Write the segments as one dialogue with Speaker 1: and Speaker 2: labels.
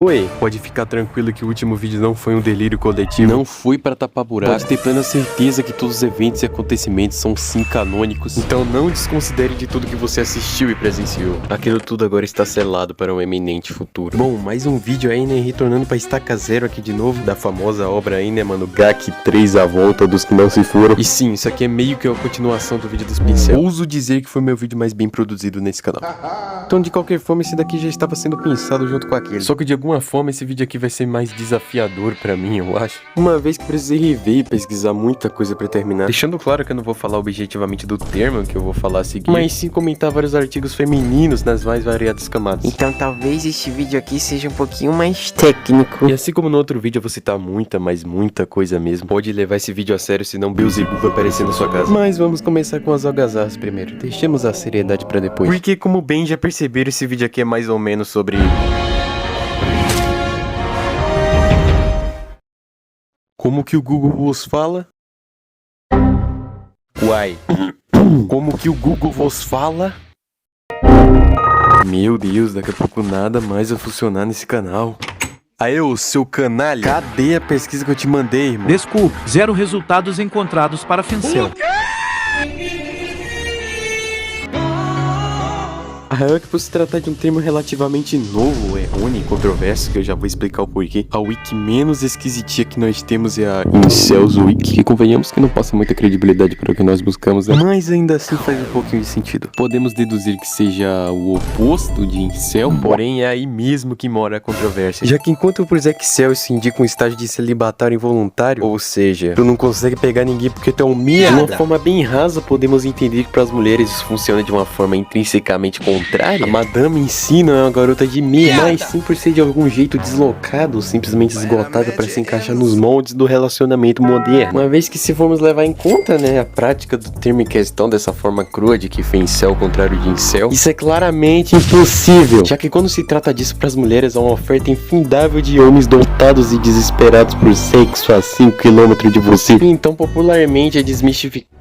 Speaker 1: Oi, pode ficar tranquilo que o último vídeo não foi um delírio coletivo. Não fui pra tapar buraco. Pode ter plena certeza que todos os eventos e acontecimentos são sim canônicos. Então não desconsidere de tudo que você assistiu e presenciou. Aquilo tudo agora está selado para um eminente futuro. Bom, mais um vídeo aí, né? Retornando pra estaca zero aqui de novo. Da famosa obra aí, né, mano? GAC 3 A Volta dos que não se foram. E sim, isso aqui é meio que a continuação do vídeo dos pincel. Ouso dizer que foi meu vídeo mais bem produzido nesse canal. Então, de qualquer forma, esse daqui já estava sendo pensado junto com aquele. Só que de alguma forma esse vídeo aqui vai ser mais desafiador pra mim, eu acho. Uma vez que precisei rever e pesquisar muita coisa pra terminar. Deixando claro que eu não vou falar objetivamente do termo que eu vou falar a seguir, mas sim comentar vários artigos femininos nas mais variadas camadas.
Speaker 2: Então talvez este vídeo aqui seja um pouquinho mais técnico.
Speaker 1: E assim como no outro vídeo eu vou citar muita, mas muita coisa mesmo. Pode levar esse vídeo a sério, senão Beelzebub vai aparecer na sua casa. Mas vamos começar com as algazarras primeiro. Deixemos a seriedade pra depois. Porque como bem já perceberam, esse vídeo aqui é mais ou menos sobre... Como que o Google vos fala? Uai. Como que o Google vos fala? Meu Deus, daqui a pouco nada mais vai funcionar nesse canal. Aê, ô seu canalha, cadê a pesquisa que eu te mandei, irmão?
Speaker 3: Desculpe, 0 resultados encontrados para Fencel.
Speaker 1: A real é que por se tratar de um termo relativamente novo, errôneo e controverso, que eu já vou explicar o porquê, a wiki menos esquisitinha que nós temos é a Incels Wiki, que convenhamos que não passa muita credibilidade para o que nós buscamos, né? Mas ainda assim faz um pouquinho de sentido. Podemos deduzir que seja o oposto de Incel, porém é aí mesmo que mora a controvérsia. Já que enquanto por Excel se indica um estágio de celibatário involuntário, ou seja, tu não consegue pegar ninguém porque tu é um merda, de uma forma bem rasa podemos entender que para as mulheres isso funciona de uma forma intrinsecamente contrária. A madame em si não é uma garota de merda, mas sim por ser de algum jeito deslocado ou simplesmente esgotada para se encaixar nos moldes do relacionamento moderno. Uma vez que se formos levar em conta, né, a prática do termo em questão dessa forma crua de que fencel ao contrário de incel, isso é claramente impossível, já que quando se trata disso para as mulheres há uma oferta infindável de homens dotados e desesperados por sexo a 5 km de você. Então popularmente é desmistificado.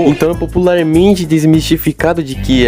Speaker 1: Então é popularmente desmistificado de que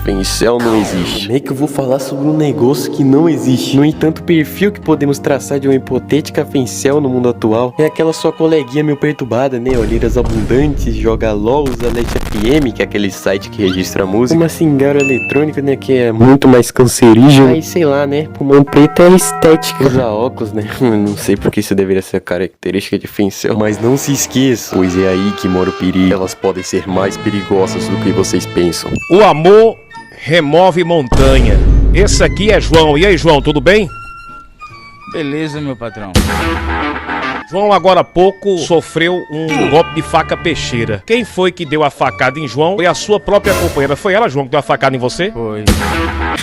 Speaker 1: fencel não existe. Como é que eu vou falar sobre um negócio que não existe? No entanto, o perfil que podemos traçar de uma hipotética fencel no mundo atual é aquela sua coleguinha meio perturbada, né? Olheiras abundantes, joga LOL, usa Let FM, que é aquele site que registra música. Uma cigarra eletrônica, né? Que é muito mais cancerígeno. Aí sei lá, né? Pulmão preto é estética. Usa óculos, né? Não sei porque isso deveria ser a característica de fencel. Mas não se esqueça, pois é aí que mora o perigo. Elas podem ser mais perigosas do que vocês pensam.
Speaker 4: O amor remove montanha. Esse aqui é João. E aí, João, tudo bem?
Speaker 5: Beleza, meu patrão.
Speaker 4: João agora há pouco sofreu um golpe de faca peixeira. Quem foi que deu a facada em João? Foi a sua própria companheira. Foi ela, João, que deu a facada em você?
Speaker 5: Foi.
Speaker 4: Deu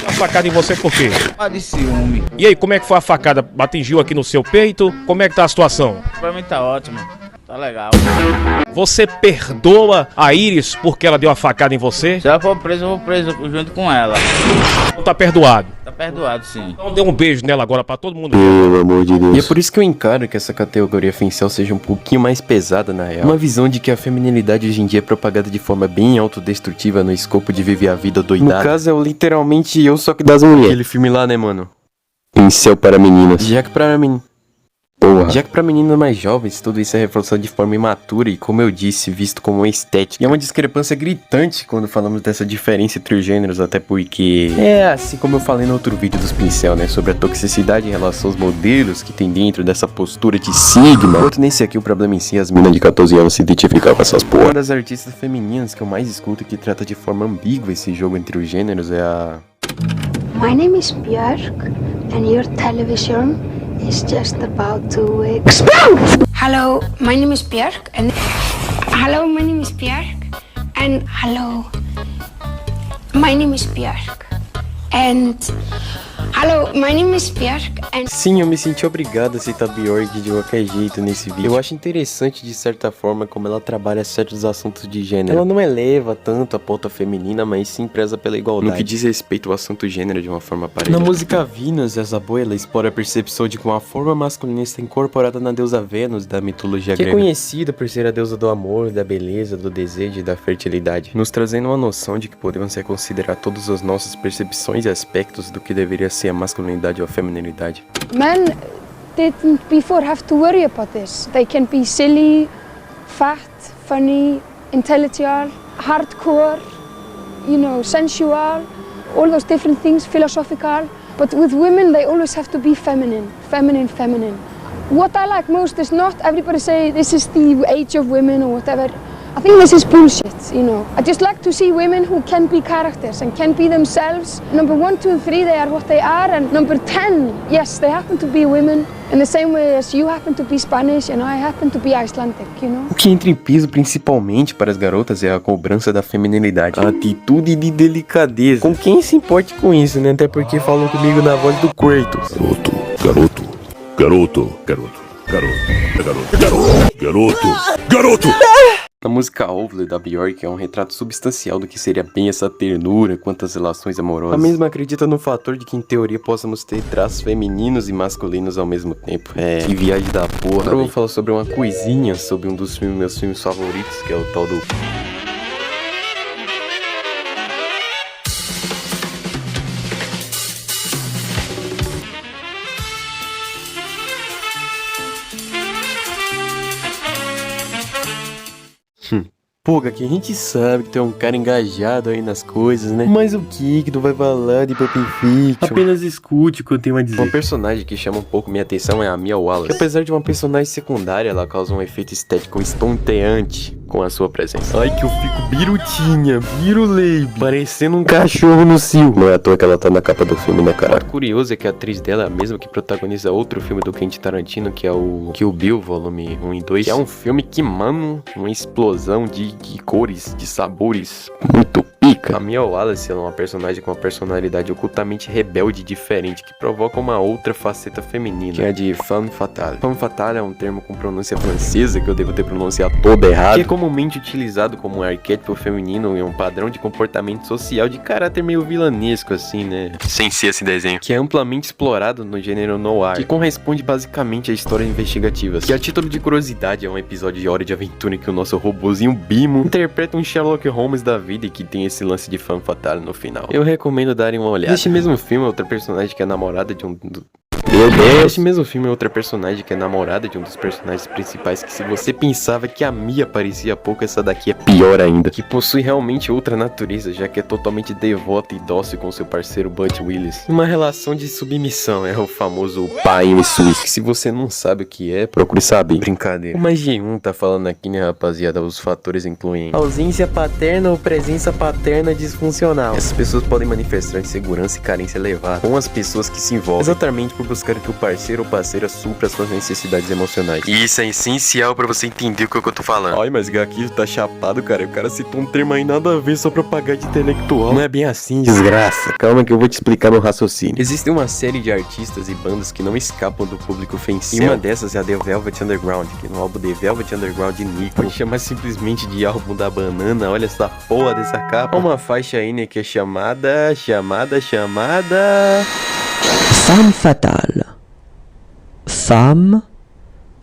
Speaker 4: a facada em você por quê?
Speaker 5: De ciúme.
Speaker 4: E aí, como é que foi a facada? Atingiu aqui no seu peito? Como é que tá a situação?
Speaker 5: Pra mim tá ótimo. Tá legal.
Speaker 4: Você perdoa a Iris porque ela deu a facada em você?
Speaker 5: Se ela for presa, eu vou preso junto com ela.
Speaker 4: Ou tá perdoado?
Speaker 5: Tá perdoado, sim.
Speaker 4: Então dê um beijo nela agora pra todo mundo.
Speaker 1: Pelo amor de Deus. E é por isso que eu encaro que essa categoria fencel seja um pouquinho mais pesada na real. Uma visão de que a feminilidade hoje em dia é propagada de forma bem autodestrutiva no escopo de viver a vida doidada. No caso é o literalmente eu só que das mulheres. Aquele filme lá, né, mano? Fencel para meninas. Já que pra mim... Porra. Já que pra meninas mais jovens, tudo isso é reforçado de forma imatura e, como eu disse, visto como uma estética. E é uma discrepância gritante quando falamos dessa diferença entre os gêneros, até porque... assim como eu falei no outro vídeo dos pincel, né, sobre a toxicidade em relação aos modelos que tem dentro dessa postura de sigma. Enquanto nesse aqui o problema em si é as meninas de 14 anos se identificar com essas porra. Uma das artistas femininas que eu mais escuto que trata de forma ambígua esse jogo entre os gêneros é a...
Speaker 6: My name is Björk and your television is just about to explode. Hello, my name is Björk and hello, my name is Björk and hello, my name is Björk and hello, my name is Björk and...
Speaker 1: Sim, eu me senti obrigado a citar Björk de qualquer jeito nesse vídeo. Eu acho interessante de certa forma como ela trabalha certos assuntos de gênero. Ela não eleva tanto a pauta feminina, mas sim preza pela igualdade. No que diz respeito ao assunto gênero de uma forma parecida. Na música Venus, essa boa ela explora a percepção de como a forma masculina está incorporada na deusa Vênus da mitologia grega. Que é conhecida por ser a deusa do amor, da beleza, do desejo e da fertilidade. Nos trazendo uma noção de que podemos reconsiderar todas as nossas percepções e aspectos do que deveria ser a masculinidade ou a feminilidade.
Speaker 6: Men didn't before have to worry about this. They can be silly, fat, funny, intellectual, hardcore, you know, sensual, all those different things, philosophical. But with women, they always have to be feminine, feminine, feminine. What I like most is not everybody say this is the age of women or whatever. I think this is bullshit, you know. I just like to see women who can be characters and can be themselves. Number 1, 2, and 3, they are what they are. And number 10, yes, they happen to be women in the same way as you happen to be Spanish and I happen to be Icelandic, you know.
Speaker 1: O que entra em peso principalmente para as garotas é a cobrança da feminilidade, a atitude de delicadeza. Com quem se importe com isso, né? Até porque falam comigo na voz do Kratos.
Speaker 7: Garoto, garoto, garoto, garoto, garoto, garoto, garoto.
Speaker 1: A música Ovely da Björk é um retrato substancial do que seria bem essa ternura quanto às relações amorosas. A mesma acredita no fator de que em teoria possamos ter traços femininos e masculinos ao mesmo tempo. Que viagem da porra. Agora eu vou falar sobre uma coisinha, sobre um dos meus filmes favoritos, que é o tal do... Pô, que a gente sabe que tu é um cara engajado aí nas coisas, né? Mas o que tu vai falar de Pulp Fiction? Apenas escute o que eu tenho a dizer. Uma personagem que chama um pouco minha atenção é a Mia Wallace, que apesar de uma personagem secundária, ela causa um efeito estético estonteante com a sua presença. Ai, que eu fico birutinha, biruleibe, parecendo um cachorro no cio. Não é à toa que ela tá na capa do filme, né, cara? O curioso é que a atriz dela é a mesma que protagoniza outro filme do Quentin Tarantino, que é o Kill Bill, volume 1 e 2, que é um filme que, mano, uma explosão de cores, de sabores muito pica. A Mia Wallace é uma personagem com uma personalidade ocultamente rebelde e diferente, que provoca uma outra faceta feminina, que é a de femme fatale. Femme fatale é um termo com pronúncia francesa, que eu devo ter pronunciado todo errado, que é comumente utilizado como um arquétipo feminino e um padrão de comportamento social de caráter meio vilanesco, assim, né? Sem ser esse desenho. Que é amplamente explorado no gênero noir, que corresponde basicamente a histórias investigativas. Que a título de curiosidade é um episódio de Hora de Aventura em que o nosso robozinho Bimo interpreta um Sherlock Holmes da vida e que tem esse lance de femme fatale no final. Eu recomendo darem uma olhada. Neste mesmo filme, outra personagem que é namorada de um... Meu Deus! Este mesmo filme é outra personagem que é namorada de um dos personagens principais, que se você pensava que a Mia parecia pouco, essa daqui é pior ainda. Que possui realmente outra natureza, já que é totalmente devota e dócil com seu parceiro Butch Willis. Uma relação de submissão, é o famoso pai em suíço, que se você não sabe o que é, procure saber. Brincadeira. O Mais G1 tá falando aqui, né, rapaziada, os fatores incluem ausência paterna ou presença paterna disfuncional. Essas pessoas podem manifestar insegurança e carência elevada com as pessoas que se envolvem, exatamente por buscar que o parceiro ou parceira supra suas necessidades emocionais. E isso é essencial pra você entender o que eu tô falando. Ai, mas Gaki tá chapado, cara. O cara citou um termo aí nada a ver só pra pagar de intelectual. Não é bem assim, desgraça. Calma que eu vou te explicar meu raciocínio. Existe uma série de artistas e bandas que não escapam do público ofensivo. E uma dessas é a The Velvet Underground, que no álbum The Velvet Underground Nico pode chamar simplesmente de álbum da banana. Olha essa porra dessa capa. Uma faixa aí, né, que é chamada...
Speaker 8: Femme fatale. Femme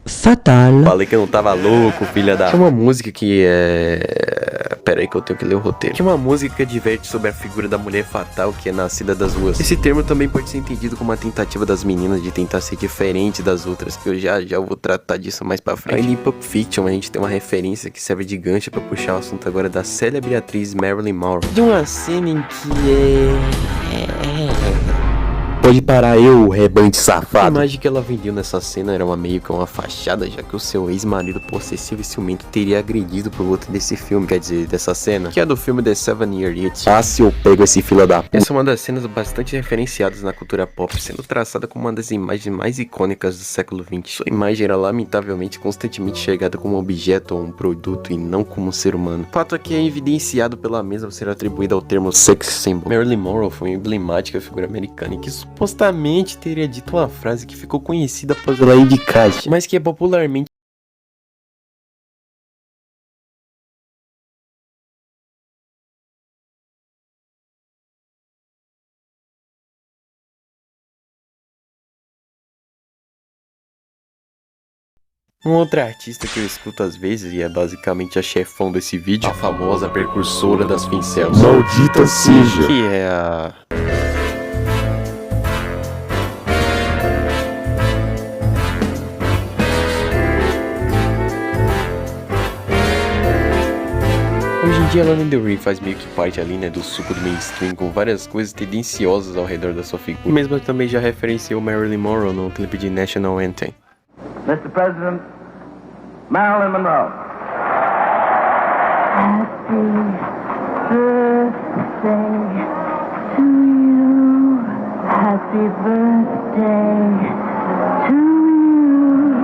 Speaker 8: fatale.
Speaker 1: Falei que eu não tava louco, filha da... Tinha uma música que é... Pera aí que eu tenho que ler o roteiro. Tinha uma música que adverte sobre a figura da mulher fatal que é nascida das ruas. Esse termo também pode ser entendido como uma tentativa das meninas de tentar ser diferente das outras, que eu já vou tratar disso mais pra frente. Aí em Pulp Fiction a gente tem uma referência que serve de gancho pra puxar o assunto agora da célebre atriz Marilyn Monroe. De uma cena em que Pode parar eu, rebante safado. A imagem que ela vendeu nessa cena era meio que uma fachada, já que o seu ex-marido possessivo e ciumento teria agredido pro outro desse filme, quer dizer, dessa cena, que é do filme The 7 Year Itch. Ah, se eu pego esse fila da puta. Essa é uma das cenas bastante referenciadas na cultura pop, sendo traçada como uma das imagens mais icônicas do século XX. Sua imagem era lamentavelmente constantemente enxergada como um objeto ou um produto e não como um ser humano. O fato é que é evidenciado pela mesma ser atribuída ao termo sex symbol. Marilyn Monroe foi uma emblemática figura americana e que supostamente teria dito uma frase que ficou conhecida após ela ir de caixa, mas que é popularmente um outro artista que eu escuto às vezes e é basicamente a chefão desse vídeo, a famosa precursora das pincéis, maldita seja, que é a Hoje em dia, Lana Del Rey faz meio que parte ali, né, do suco do mainstream, com várias coisas tendenciosas ao redor da sua figura. E mesmo também já referenciou Marilyn Monroe no clipe de National Anthem.
Speaker 9: Mr. President, Marilyn Monroe. Happy birthday to you.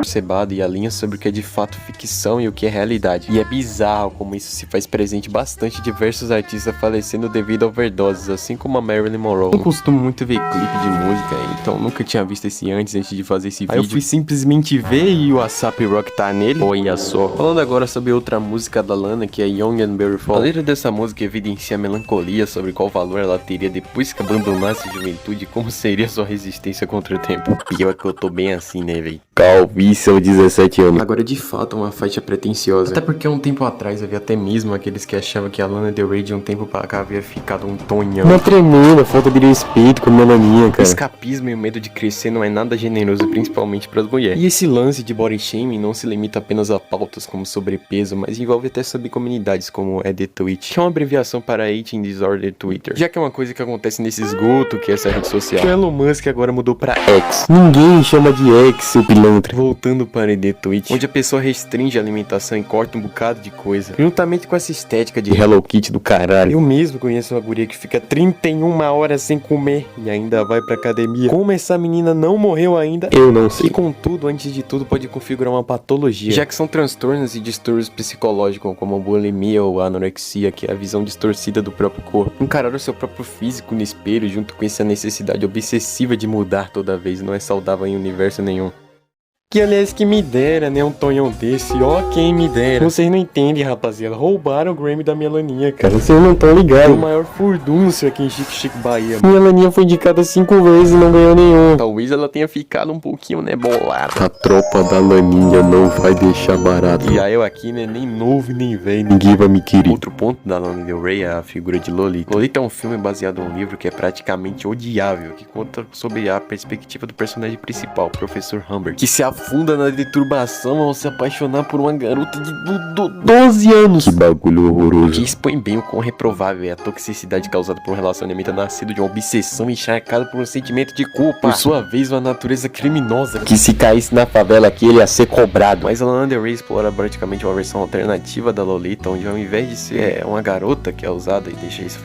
Speaker 1: Cebado e a linha sobre o que é de fato ficção e o que é realidade. E é bizarro como isso se faz presente bastante diversos artistas falecendo devido a overdoses, assim como a Marilyn Monroe. Eu costumo muito ver clipe de música, então nunca tinha visto esse antes de fazer esse vídeo. Aí eu fui simplesmente ver e o ASAP Rock tá nele. Olha só. Falando agora sobre outra música da Lana, que é Young and Beautiful. A letra dessa música evidencia a melancolia sobre qual valor ela teria depois que abandonasse a juventude e como seria sua resistência contra o tempo. O pior é que eu tô bem assim, né, véi? Calvície aos 17 anos. Agora, de fato, uma faixa pretensiosa. Até porque um tempo atrás havia até mesmo aqueles que achavam que a Lana Del Rey de um tempo pra cá havia ficado um tonhão. Uma tremenda falta de respeito com a melaninha, cara. O escapismo e o medo de crescer não é nada generoso, principalmente pras mulheres. E esse lance de body shaming não se limita apenas a pautas como sobrepeso, mas envolve até subcomunidades como EDTweet, que é uma abreviação para Eating Disorder Twitter. Já que é uma coisa que acontece nesse esgoto que é essa rede social. O Elon Musk agora mudou pra X. Ninguém chama de X, seu pilantra. Voltando para EDTweet, onde a pessoa restringe a alimentação e corta um bocado de coisa. Juntamente com essa estética de Hello Kitty do caralho. Eu mesmo conheço uma guria que fica 31 horas sem comer e ainda vai pra academia. Como essa menina não morreu ainda, eu não sei. E contudo, antes de tudo, pode configurar uma patologia, já que são transtornos e distúrbios psicológicos, como a bulimia ou a anorexia, que é a visão distorcida do próprio corpo. Encarar o seu próprio físico no espelho, junto com essa necessidade obsessiva de mudar toda vez, não é saudável em universo nenhum. Que aliás que me dera, né, um tonhão desse, ó quem me dera. Vocês não entendem, rapaziada, roubaram o Grammy da Melaninha, cara. Vocês não estão ligados. É o maior furdúncio aqui em Chique Bahia. Melaninha foi indicada 5 vezes e não ganhou nenhum. Talvez ela tenha ficado um pouquinho, né, bolada. A tropa da Laninha não vai deixar barato. E aí eu aqui, né, nem novo nem velho, ninguém vai me querer. Outro ponto da Lana Del Rey é a figura de Lolita. Lolita é um filme baseado em um livro que é praticamente odiável, que conta sobre a perspectiva do personagem principal, o Professor Humbert, que se afunda na deturbação ao se apaixonar por uma garota de 12 anos. Que bagulho horroroso. Que expõe bem o quão reprovável é a toxicidade causada por um relacionamento nascido de uma obsessão encharcada por um sentimento de culpa. Por sua vez, uma natureza criminosa que se caísse na favela aqui ele ia ser cobrado. Mas a Lana Del Rey explora praticamente uma versão alternativa da Lolita, onde ao invés de ser uma garota que é usada e deixa isso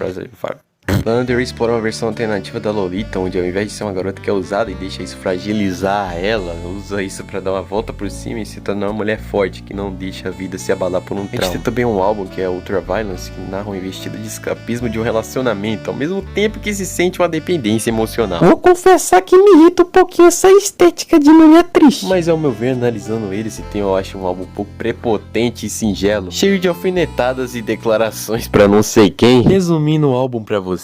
Speaker 1: Lana Del Rey explora uma versão alternativa da Lolita, onde ao invés de ser uma garota que é usada e deixa isso fragilizar ela, usa isso pra dar uma volta por cima e se tornar uma mulher forte, que não deixa a vida se abalar por um trauma. A gente tem também um álbum que é Ultraviolence, que narra um investido de escapismo de um relacionamento, ao mesmo tempo que se sente uma dependência emocional. Vou confessar que me irrita um pouquinho essa estética de mulher triste. Mas ao meu ver, analisando ele, esse tema eu acho um álbum um pouco prepotente e singelo, cheio de alfinetadas e declarações pra não sei quem. Resumindo o álbum pra vocês,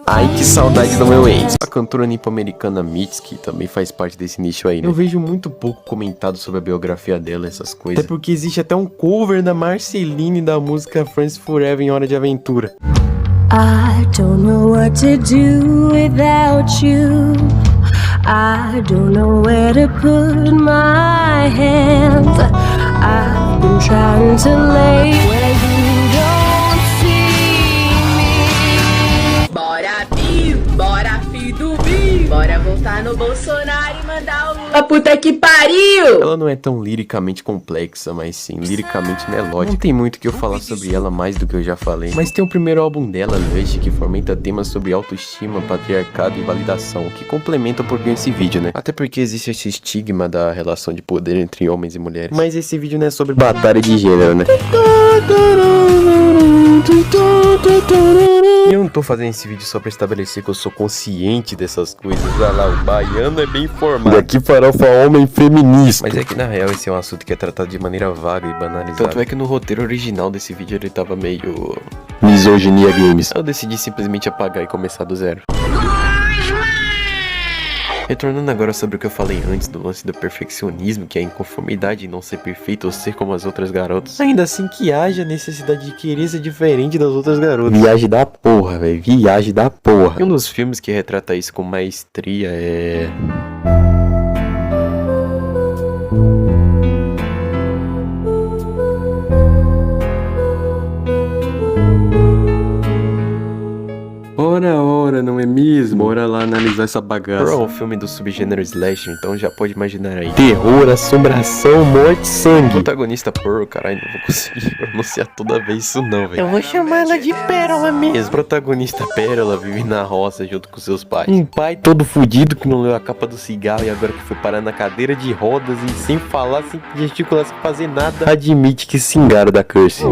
Speaker 1: ai que saudade do meu ex. A cantora nipo-americana Mitski também faz parte desse nicho aí, né? Eu vejo muito pouco comentado sobre a biografia dela, essas coisas. Até porque existe até um cover da Marceline da música Friends Forever em Hora de Aventura.
Speaker 10: I don't know what to do without you. I don't know where to put my hands. I've been trying to lay where you don't see me. Bora filho do Bi. Bora voltar no Bolsonaro e mandar o Lula. A puta que pariu.
Speaker 1: Ela não é tão liricamente complexa, mas sim liricamente melódica. Não tem muito que eu falar sobre ela mais do que eu já falei. Mas tem o primeiro álbum dela, Lush, que fomenta temas sobre autoestima, patriarcado e validação, que complementa um pouquinho esse vídeo, né? Até porque existe esse estigma da relação de poder entre homens e mulheres. Mas esse vídeo não é sobre batalha de gênero, né? E eu não tô fazendo esse vídeo só pra estabelecer que eu sou consciente dessas coisas. Olha lá, o baiano é bem informado. E aqui farofa homem feminista. Mas é que na real esse é um assunto que é tratado de maneira vaga e banalizada. Tanto é que no roteiro original desse vídeo ele tava meio... misoginia games. Eu decidi simplesmente apagar e começar do zero. Retornando agora sobre o que eu falei antes do lance do perfeccionismo, que é a inconformidade em não ser perfeito ou ser como as outras garotas. Ainda assim que haja necessidade de querer ser diferente das outras garotas. Viagem da porra, velho. Viagem da porra. E um dos filmes que retrata isso com maestria é... mesmo? Bora lá analisar essa bagaça. Bro, é um filme do subgênero slasher, então já pode imaginar aí. Terror, assombração, morte, sangue. Protagonista Pearl, caralho, não vou conseguir pronunciar toda vez isso não, velho.
Speaker 2: Eu vou chamar ela de Pérola mesmo.
Speaker 1: Protagonista Pérola vive na roça junto com seus pais. Um pai todo fudido que não leu a capa do cigarro e agora que foi parar na cadeira de rodas e sem falar, sem gesticular, sem fazer nada, admite que se engana da Curse.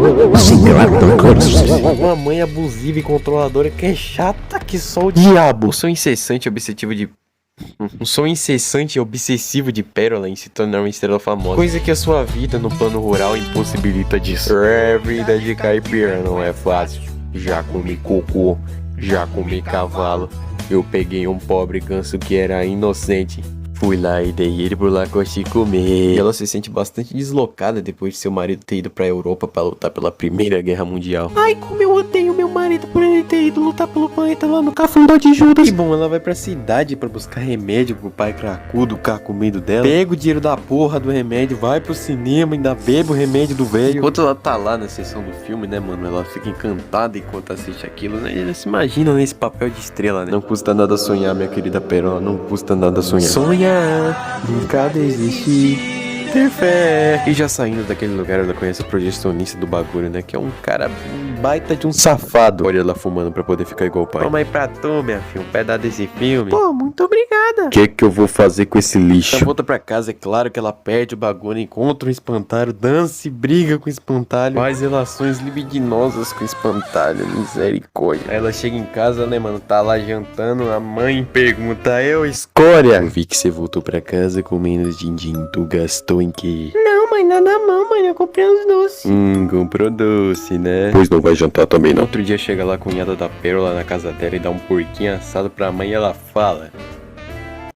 Speaker 1: Uma mãe abusiva e controladora que é chata que só o diabo. O som incessante e obsessivo de Pérola em se tornar uma estrela famosa. Coisa que a sua vida no plano rural impossibilita disso. A vida de caipira não é fácil. Já comi cocô, já comi cavalo. Eu peguei um pobre ganso que era inocente. Fui lá e dei ele por lá e comer. E ela se sente bastante deslocada depois de seu marido ter ido pra Europa pra lutar pela Primeira Guerra Mundial. Ai, como eu odeio meu marido por ele ter ido lutar pelo planeta lá no Cafundó de Judas. E bom, ela vai pra cidade pra buscar remédio pro pai cracudo ficar com medo dela. Pega o dinheiro da porra do remédio, vai pro cinema, ainda bebe o remédio do velho. Enquanto ela tá lá na sessão do filme, né, mano, ela fica encantada enquanto assiste aquilo, né? Ela se imagina nesse papel de estrela, né? Não custa nada sonhar, minha querida Pérola, não custa nada sonhar. Sonhar, nunca desistir, ter fé. E já saindo daquele lugar, ela conhece o projecionista do bagulho, né? Que é um cara baita de um safado. Olha ela fumando pra poder ficar igual o pai. Toma aí pra tu, minha filha, um pedaço desse filme. Pô, muito obrigada. O que eu vou fazer com esse lixo? Ela volta pra casa, é claro que ela perde o bagulho, encontra um espantalho, dança e briga com o espantalho, faz relações libidinosas com o espantalho, misericórdia. Aí ela chega em casa, né, mano, tá lá jantando, a mãe pergunta, escória. Eu vi que você voltou pra casa com menos din-din, tu gastou em quê?
Speaker 2: Não, mãe, nada não, mãe, eu comprei uns doces.
Speaker 1: Comprou doce, né? Pois não vai jantar também, não. Outro dia chega lá a cunhada da Pérola na casa dela e dá um porquinho assado pra mãe e ela fala: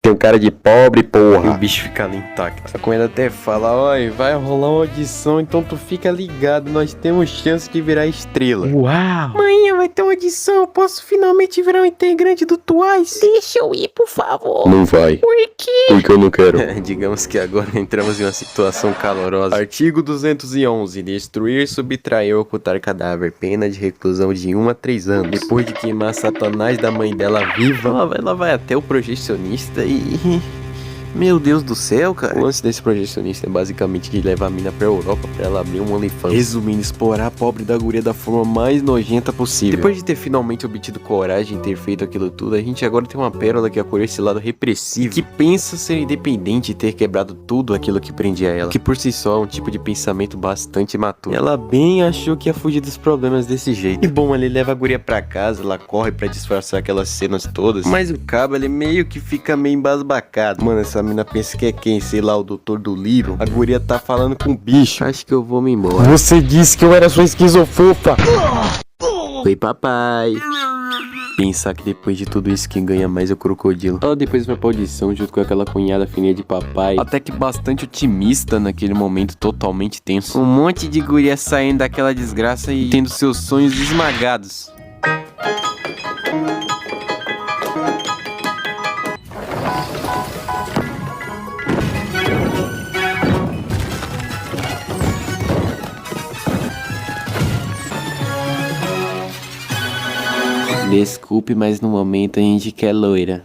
Speaker 1: tem um cara de pobre, porra. E o bicho fica ali intacto. A cunhada até fala: oi, vai rolar uma audição, então tu fica ligado, nós temos chance de virar estrela. Uau!
Speaker 2: Mãe, vai ter uma audição, eu posso finalmente virar um integrante do Twice? Deixa eu ir, por favor.
Speaker 1: Não vai.
Speaker 2: Por quê?
Speaker 1: Porque eu não quero. Digamos que agora entramos em uma situação calorosa. Artigo 211. Destruir, subtrair ou ocultar cadáver. Pena de reclusão de 1 a 3 anos. Depois de queimar Satanás da mãe dela viva, ela vai até o projecionista e... meu Deus do céu, cara. O lance desse projecionista é basicamente de levar a mina pra Europa pra ela abrir um OnlyFans. Resumindo, explorar a pobre da guria da forma mais nojenta possível. Depois de ter finalmente obtido coragem e ter feito aquilo tudo, a gente agora tem uma Pérola que acolheu esse lado repressivo, que pensa ser independente e ter quebrado tudo aquilo que prendia ela, que por si só é um tipo de pensamento bastante imaturo. Ela bem achou que ia fugir dos problemas desse jeito. E bom, ele leva a guria pra casa, ela corre pra disfarçar aquelas cenas todas, mas o cabo, ele meio que fica meio embasbacado. Mano, essa mina pensa que é quem? Sei lá, o doutor do livro. A guria tá falando com o bicho. Acho que eu vou me embora. Você disse que eu era sua esquizofofa. Oi, papai. Pensar que depois de tudo isso quem ganha mais é o crocodilo. Ela depois vai pra audição junto com aquela cunhada fininha de papai, até que bastante otimista naquele momento totalmente tenso. Um monte de guria saindo daquela desgraça e tendo seus sonhos esmagados. Desculpe, mas no momento a gente quer loira.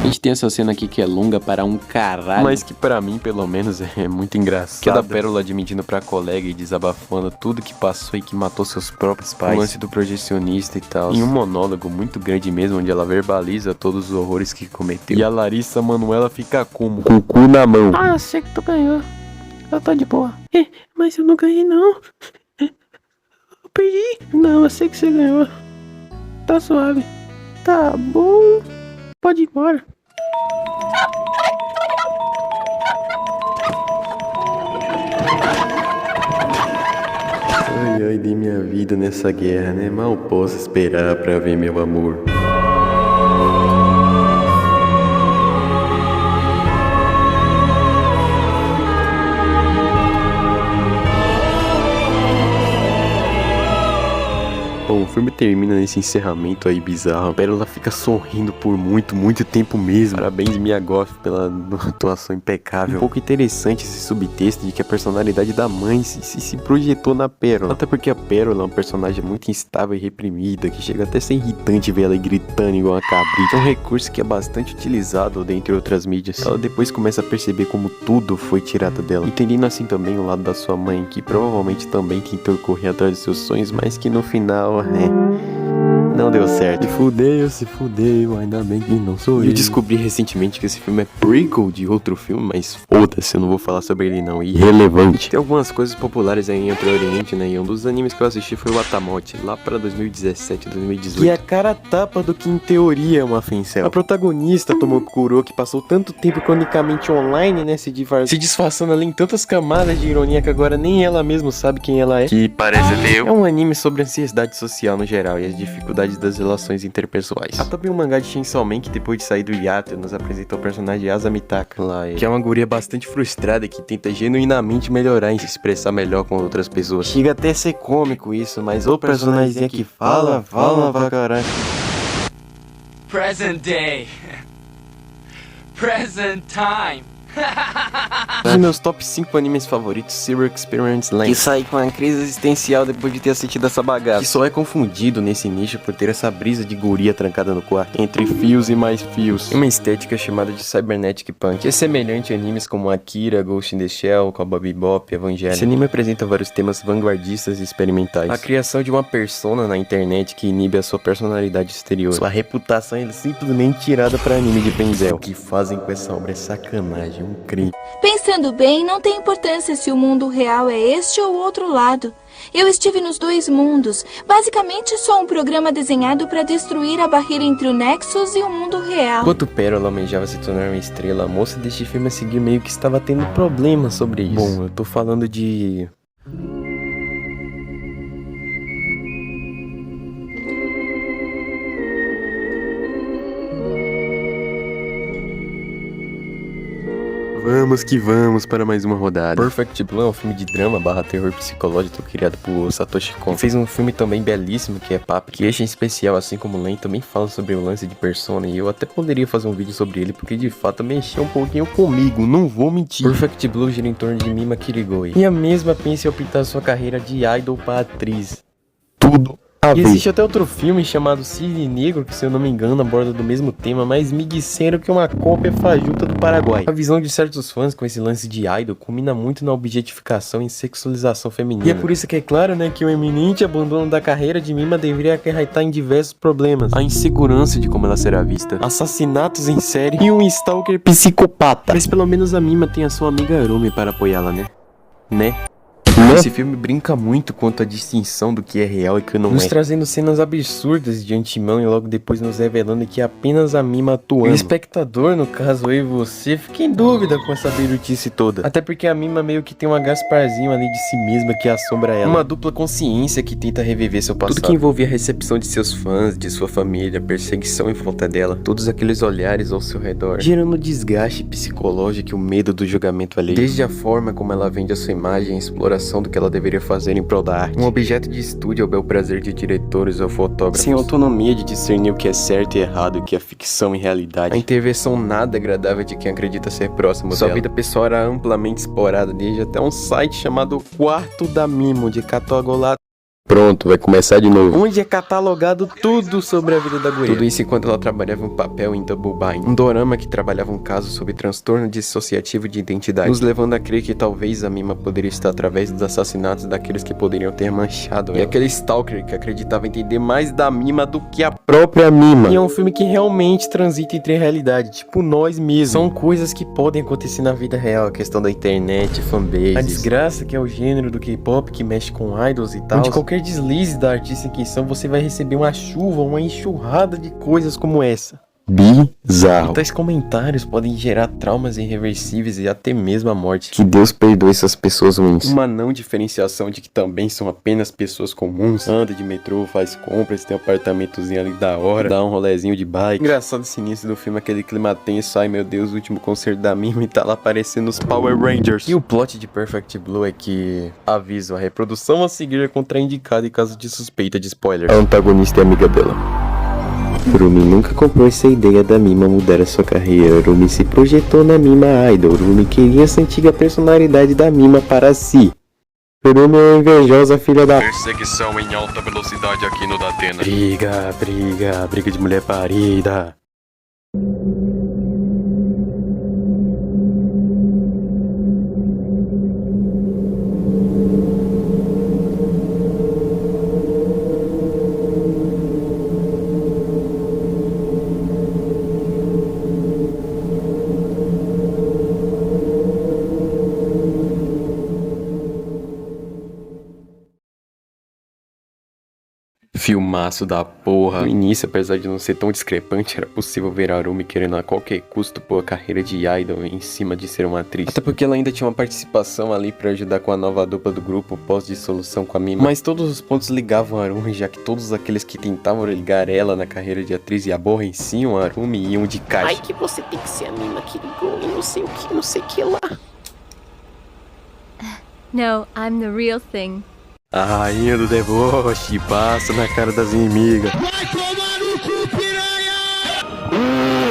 Speaker 1: A gente tem essa cena aqui que é longa para um caralho, mas que pra mim, pelo menos, é muito engraçado. Que é da Pérola admitindo pra colega e desabafando tudo que passou e que matou seus próprios pais. O lance do projecionista e tal. Em um monólogo muito grande mesmo, onde ela verbaliza todos os horrores que cometeu. E a Larissa Manoela fica como? Com o cu na mão.
Speaker 2: Ah, eu sei que tu ganhou. Eu tô de boa. Mas eu não ganhei, não. Eu perdi. Não, eu sei que você ganhou. Tá suave. Tá bom. Pode ir embora.
Speaker 1: Ai, dei minha vida nessa guerra, né? Mal posso esperar pra ver meu amor. Bom, o filme termina nesse encerramento aí bizarro. A Pérola fica sorrindo por muito tempo mesmo. Parabéns, Mia Goth, pela atuação impecável. Um pouco interessante esse subtexto de que a personalidade da mãe se projetou na Pérola. Até porque a Pérola é uma personagem muito instável e reprimida, que chega até a ser irritante ver ela gritando igual uma cabrita. É um recurso que é bastante utilizado dentre outras mídias. Ela depois começa a perceber como tudo foi tirado dela, entendendo assim também o lado da sua mãe, que provavelmente também tentou correr atrás dos seus sonhos, mas que no final, não deu certo. Se fudeu, ainda bem que não sou eu. Eu descobri recentemente que esse filme é prequel de outro filme, mas foda-se, eu não vou falar sobre ele não, irrelevante. Tem algumas coisas populares aí em Outro Oriente, né, e um dos animes que eu assisti foi o Atamote, lá pra 2017, 2018. Que é a cara tapa do que em teoria é uma Fencel. A protagonista, Tomokuro, que passou tanto tempo cronicamente online, né, se disfarçando ali em tantas camadas de ironia que agora nem ela mesma sabe quem ela é. Que parece ter. É um anime sobre ansiedade social no geral e as dificuldades das relações interpessoais. Há também um mangá de Chainsaw Man que depois de sair do hiato nos apresentou o personagem Asa Mitaka lá, que é uma guria bastante frustrada que tenta genuinamente melhorar e se expressar melhor com outras pessoas. Chega até a ser cômico isso, mas o personagem que fala pra caralho.
Speaker 11: Present day. Present time.
Speaker 1: Um dos meus top 5 animes favoritos, Zero Experiments Lain, que sai com uma crise existencial depois de ter assistido essa bagaça, que só é confundido nesse nicho por ter essa brisa de guria trancada no quarto, entre fios e mais fios, e uma estética chamada de Cybernetic Punk, que é semelhante a animes como Akira, Ghost in the Shell, Cowboy Bebop, Evangelion. Esse anime apresenta vários temas vanguardistas e experimentais, a criação de uma persona na internet que inibe a sua personalidade exterior, sua reputação é simplesmente tirada para anime de Penzel. O que fazem com essa obra é sacanagem, um crime.
Speaker 12: Pensando bem, não tem importância se o mundo real é este ou outro lado. Eu estive nos dois mundos. Basicamente, sou um programa desenhado para destruir a barreira entre o Nexus e o mundo real.
Speaker 1: Enquanto Pérola almejava se tornar uma estrela, a moça deste filme a seguir meio que estava tendo problemas sobre isso. Bom, eu tô falando de... Vamos que vamos para mais uma rodada. Perfect Blue é um filme de drama / terror psicológico criado por Satoshi Kon. Ele fez um filme também belíssimo que é Papi, que este em especial, assim como Len, também fala sobre o lance de Persona, e eu até poderia fazer um vídeo sobre ele, porque de fato mexeu um pouquinho comigo, não vou mentir. Perfect Blue gira em torno de Mima Kirigoi, e a mesma pensa em optar sua carreira de idol para atriz. Tudo. E existe até outro filme chamado Cisne Negro, que se eu não me engano aborda do mesmo tema, mas me disseram que é uma cópia fajuta do Paraguai. A visão de certos fãs com esse lance de idol combina muito na objetificação e sexualização feminina. E é por isso que é claro, né, que o eminente abandono da carreira de Mima deveria acarretar em diversos problemas. A insegurança de como ela será vista, assassinatos em série e um stalker psicopata. Mas pelo menos a Mima tem a sua amiga Arumi para apoiá-la, né? Esse filme brinca muito quanto à distinção do que é real e que não é, nos trazendo cenas absurdas de antemão e logo depois nos revelando que é apenas a Mima atuando. E o espectador, no caso eu e você, fica em dúvida com essa beirutice toda. Até porque a Mima meio que tem um Gasparzinho ali de si mesma que assombra ela. Uma dupla consciência que tenta reviver seu passado. Tudo que envolvia a recepção de seus fãs, de sua família, perseguição em volta dela, todos aqueles olhares ao seu redor, gerando desgaste psicológico e o medo do julgamento alheio. Desde a forma como ela vende a sua imagem, a exploração do que ela deveria fazer em prol da arte. Um objeto de estúdio ao bel prazer de diretores ou fotógrafos, sem autonomia de discernir o que é certo e errado, o que é ficção e realidade. A intervenção nada agradável de quem acredita ser próximo dela. Sua vida pessoal era amplamente explorada, desde até um site chamado Quarto da Mimo, de catalogado. Pronto, vai começar de novo. Onde é catalogado tudo sobre a vida da guria. Tudo isso enquanto ela trabalhava um papel em Double Bind, um dorama que trabalhava um caso sobre transtorno dissociativo de identidade, nos levando a crer que talvez a Mima poderia estar através dos assassinatos daqueles que poderiam ter manchado ela. E aquele stalker que acreditava entender mais da Mima do que a própria Mima. E é um filme que realmente transita entre a realidade, tipo nós mesmos. São coisas que podem acontecer na vida real, a questão da internet, fanbase, a desgraça que é o gênero do K-pop que mexe com idols e tal. Onde qualquer deslize da artista em questão, você vai receber uma chuva, uma enxurrada de coisas como essa. bizarro. Tais comentários podem gerar traumas irreversíveis e até mesmo a morte. Que Deus perdoe essas pessoas ruins. Uma não diferenciação de que também são apenas pessoas comuns. Anda de metrô, faz compras, tem um apartamentozinho ali da hora, dá um rolezinho de bike. Engraçado esse início do filme, aquele clima tenso. Ai meu Deus, o último concerto da Mima e tá lá aparecendo os Power Rangers. E o plot de Perfect Blue é que, aviso, a reprodução a seguir é contraindicada em caso de suspeita de spoiler. A antagonista é amiga dela. Rumi nunca comprou essa ideia da Mima mudar a sua carreira. Rumi se projetou na Mima Idol. Rumi queria essa antiga personalidade da Mima para si. Rumi é uma invejosa filha da... Perseguição em alta velocidade aqui no Datena. Briga de mulher parida. Filmaço da porra. No início, apesar de não ser tão discrepante, era possível ver a Rumi querendo a qualquer custo pôr a carreira de idol em cima de ser uma atriz. Até porque ela ainda tinha uma participação ali pra ajudar com a nova dupla do grupo pós-dissolução com a Mima. Mas todos os pontos ligavam a Rumi, já que todos aqueles que tentavam ligar ela na carreira de atriz e aborreciam a Rumi iam de caixa.
Speaker 2: Ai, que você tem que ser a Mima que ligou e não sei o que lá.
Speaker 10: No, I'm the real thing.
Speaker 1: A rainha do deboche passa na cara das inimigas.
Speaker 7: Vai tomar no cu, piranha! O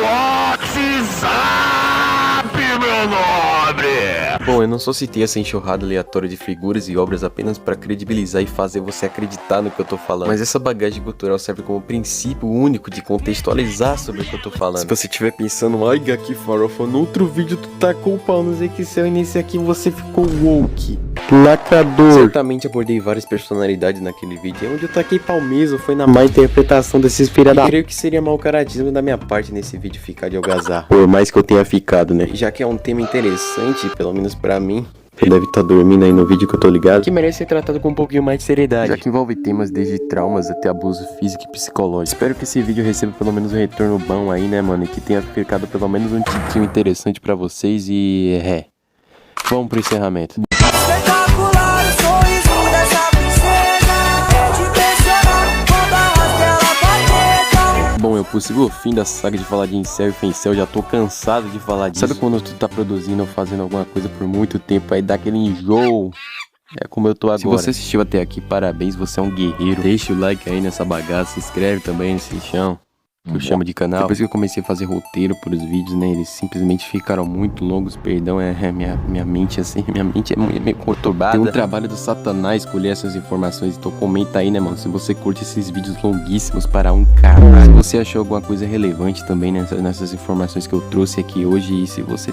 Speaker 7: WhatsApp, meu nobre!
Speaker 1: Bom, eu não só citei essa enxurrada aleatória de figuras e obras apenas pra credibilizar e fazer você acreditar no que eu tô falando. Mas essa bagagem cultural serve como princípio único de contextualizar sobre o que eu tô falando. Se você estiver pensando, ai, que farofa, no outro vídeo tu tacou o pau no Zequicel e nesse aqui você ficou woke. Lacrador. Certamente abordei várias personalidades naquele vídeo, onde eu taquei pau mesmo foi na má interpretação desses filha da... Creio que seria mau caratismo da minha parte nesse vídeo ficar de algazarra. Por mais que eu tenha ficado, né? Já que é um tema interessante, pelo menos pra mim, ele deve estar dormindo aí no vídeo que eu tô ligado, que merece ser tratado com um pouquinho mais de seriedade, já que envolve temas desde traumas até abuso físico e psicológico. Espero que esse vídeo receba pelo menos um retorno bom aí, né, mano? E que tenha ficado pelo menos um tiquinho interessante pra vocês e... vamos pro encerramento.
Speaker 11: Espetacular o sorriso dessa princesa, te impressionar quando a voz dela bater.
Speaker 1: Bom, é o possível fim da saga de falar de incel e fencel, já tô cansado de falar disso. Sabe quando tu tá produzindo ou fazendo alguma coisa por muito tempo, aí dá aquele enjoo? É como eu tô agora. Se você assistiu até aqui, parabéns, você é um guerreiro. Deixa o like aí nessa bagaça, se inscreve também nesse chão, que eu chamo de canal. Depois que eu comecei a fazer roteiro pros vídeos, né, eles simplesmente ficaram muito longos, perdão, minha mente assim, minha mente é meio conturbada. Tem um trabalho do satanás escolher essas informações, então comenta aí, né, mano, se você curte esses vídeos longuíssimos para um caralho. Se você achou alguma coisa relevante também nessas informações que eu trouxe aqui hoje, e se você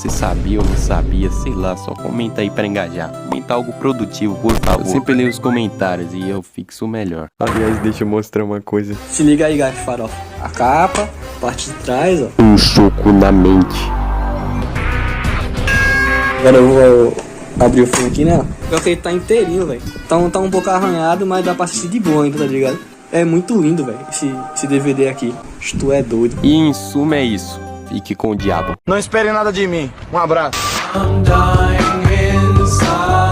Speaker 1: sabia ou não sabia, sei lá, só comenta aí pra engajar. Comenta algo produtivo, por favor. Eu sempre leio os comentários e eu fixo o melhor. Aliás, deixa eu mostrar uma coisa.
Speaker 13: Se liga aí, gato farofa. A capa, parte de trás, ó.
Speaker 1: Um soco na mente.
Speaker 13: Agora eu vou abrir o filme aqui, né? Pior que ele tá inteirinho, velho. Tá um pouco arranhado, mas dá pra assistir de boa ainda, tá ligado? É muito lindo, velho, esse DVD aqui. Tu é doido.
Speaker 1: E em suma é isso. Fique com o diabo.
Speaker 11: Não espere nada de mim. Um abraço.
Speaker 2: I'm dying inside.